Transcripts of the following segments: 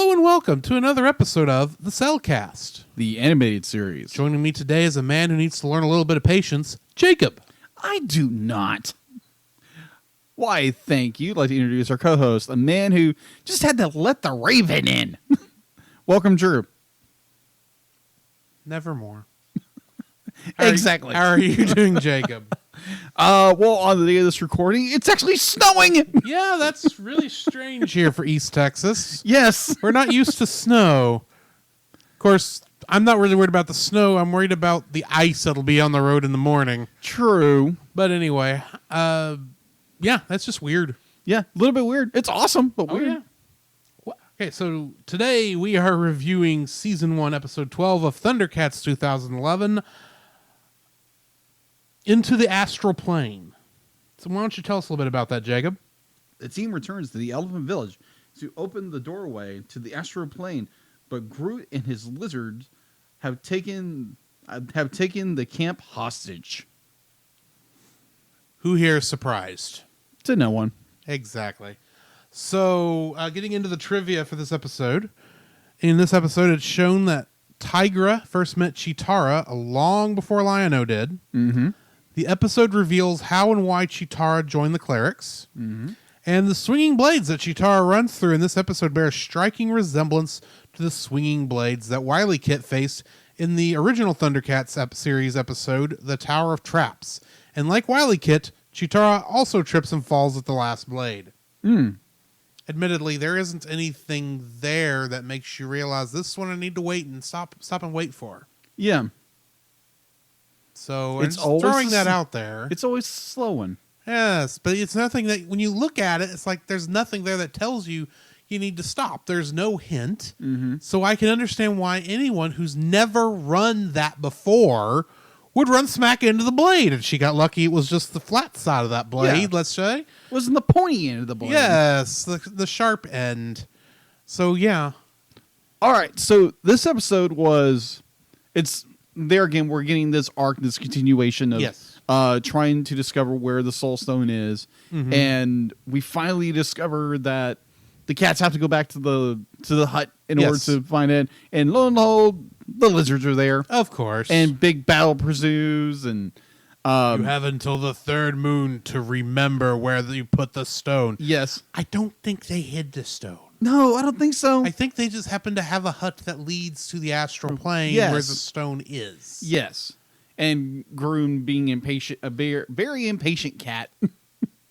Hello and welcome to another episode of the Cellcast. The animated series. Joining me today is a man who needs to learn a little bit of patience, Jacob. I do not. Why, thank you. I'd like to introduce our co-host, a man who just had to let the raven in. Welcome, Drew. Nevermore. Exactly. How are you doing, Jacob? Well, on the day of this recording, it's actually snowing. Yeah, that's really strange here for East Texas. Yes. We're not used to snow. Of course, I'm not really worried about the snow. I'm worried about the ice that'll be on the road in the morning. True. But anyway, yeah, that's just weird. Yeah, a little bit weird. It's awesome, but weird. Yeah. Okay, so today we are reviewing Season 1, Episode 12 of Thundercats 2011, Into the Astral Plane. So why don't you tell us a little bit about that, Jacob? The team returns to the Elephant Village to open the doorway to the astral plane, but Groot and his lizards have taken the camp hostage. Who here is surprised? To no one. Exactly. So, getting into the trivia for this episode. In this episode, it's shown that Tigra first met Chitara long before Lion-O did. Mm-hmm. The episode reveals how and why Chitara joined the clerics. Mm-hmm. And the swinging blades that Chitara runs through in this episode bear a striking resemblance to the swinging blades that Wily Kit faced in the original Thundercats series episode, The Tower of Traps. And like Wily Kit, Chitara also trips and falls at the last blade. Admittedly, there isn't anything there that makes you realize this one I need to wait and stop and wait for. Yeah. So It's it's always throwing that out there. It's always a slow one. Yes, but it's nothing that when you look at it, it's like there's nothing there that tells you need to stop. There's no hint. Mm-hmm. So I can understand why anyone who's never run that before would run smack into the blade. And she got lucky it was just the flat side of that blade, let's say. Wasn't the pointy end of the blade. Yes, the sharp end. So, yeah. All right, so this episode it's there again, we're getting this arc, this continuation of trying to discover where the Soul Stone is. Mm-hmm. And we finally discover that the cats have to go back to the hut in order to find it. And lo and behold, the lizards are there. Of course. And big battle pursues. And you have until the third moon to remember where you put the stone. Yes. I don't think they hid the stone. No, I don't think so. I think they just happen to have a hut that leads to the astral plane where the stone is. Yes. And Groon being impatient, a very impatient cat.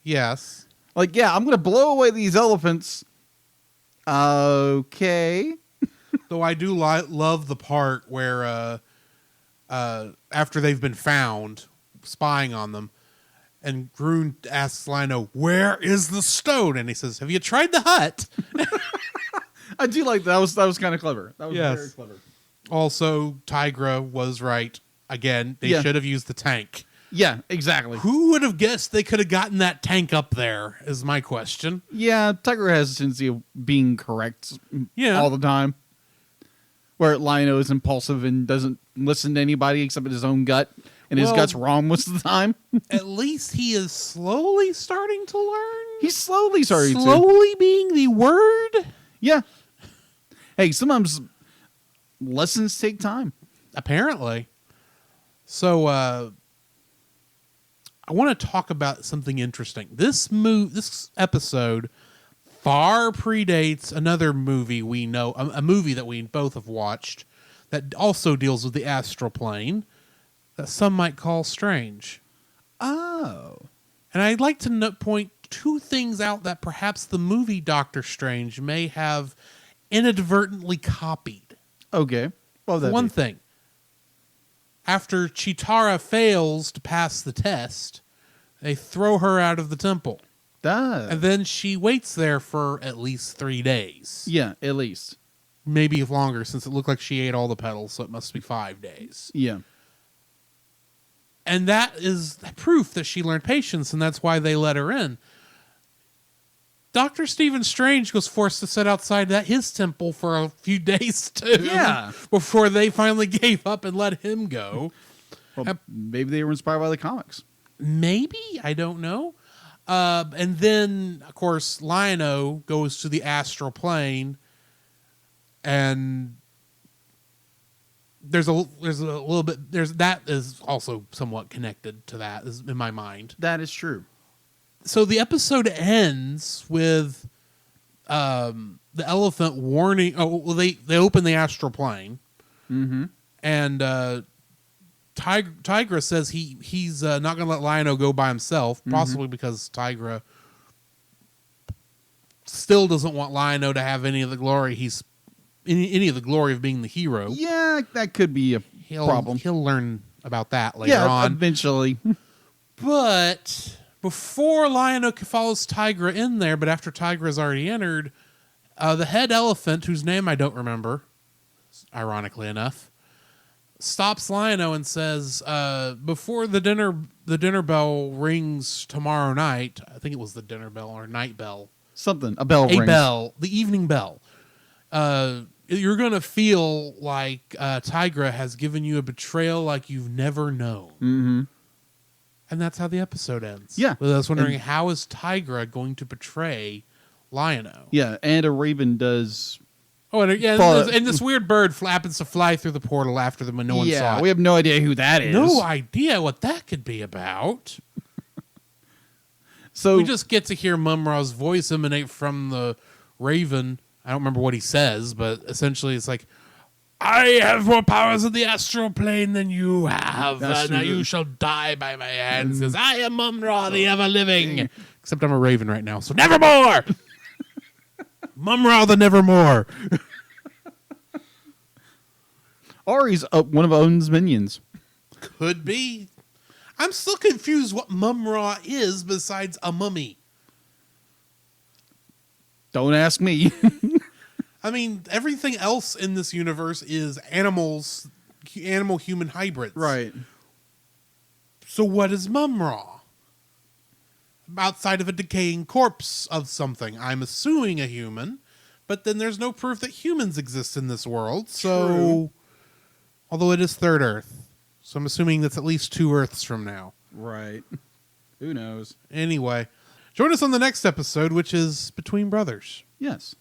Yes. Like, yeah, I'm going to blow away these elephants. Okay. Though I do love the part where after they've been found, spying on them, and Groon asks Lion-O, "Where is the stone?" And he says, "Have you tried the hut?" I do like that. That was kind of clever. That was very clever. Also, Tigra was right. Again, they should have used the tank. Yeah, exactly. Who would have guessed they could have gotten that tank up there, is my question. Yeah, Tigra has a tendency of being correct all the time. Where Lion-O is impulsive and doesn't listen to anybody except his own gut. And his gut's wrong most of the time. At least he is slowly starting to learn. He's slowly starting to. Slowly being the word? Yeah. Hey, sometimes lessons take time. Apparently. So, I want to talk about something interesting. This episode far predates another movie we know, a movie that we both have watched that also deals with the astral plane that some might call strange. Oh. And I'd like to point two things out that perhaps the movie Doctor Strange may have inadvertently copied. Okay. One thing. After Chitara fails to pass the test, they throw her out of the temple. And then she waits there for at least 3 days. Yeah, at least. Maybe longer, since it looked like she ate all the petals, so it must be 5 days. Yeah. And that is proof that she learned patience, and that's why they let her in. Dr. Stephen Strange was forced to sit outside his temple for a few days, too. Yeah. Before they finally gave up and let him go. Well, maybe they were inspired by the comics. Maybe. I don't know. And then, of course, Lion-O goes to the astral plane and there's a little bit that is also somewhat connected to that in my mind. That is true. So the episode ends with the elephant warning. Oh, well, they open the astral plane, and Tigra says he's not going to let Lion-O go by himself, possibly because Tigra still doesn't want Lion-O to have any of the glory. Any of the glory of being the hero. Yeah, that could be a problem. He'll learn about that later on. Eventually. But before Lion-O follows Tigra in there, but after Tigra has already entered, the head elephant, whose name I don't remember, ironically enough, stops Lion-O and says, before the dinner bell rings tomorrow night, I think it was the dinner bell or night bell. Something. A bell rings. The evening bell. You're going to feel like Tigra has given you a betrayal like you've never known. Mm-hmm. And that's how the episode ends. Yeah. With us wondering, how is Tigra going to betray Lion-O? Yeah, and a raven does... Oh, and this weird bird happens to fly through the portal after them when no one saw it. Yeah, we have no idea who that is. No idea what that could be about. So we just get to hear Mum-Ra's voice emanate from the raven. I don't remember what he says, but essentially it's like, I have more powers in the astral plane than you have. Now you shall die by my hands, because I am Mum-Ra, the ever-living. Except I'm a raven right now, so nevermore! Mum-Ra the nevermore. Or he's one of Odin's minions. Could be. I'm still confused what Mum-Ra is besides a mummy. Don't ask me. I mean, everything else in this universe is animal-human hybrids. Right. So what is Mum-Ra? Outside of a decaying corpse of something. I'm assuming a human, but then there's no proof that humans exist in this world. So, True. Although it is Third Earth, so I'm assuming that's at least 2 Earths from now. Right. Who knows? Anyway, join us on the next episode, which is Between Brothers. Yes.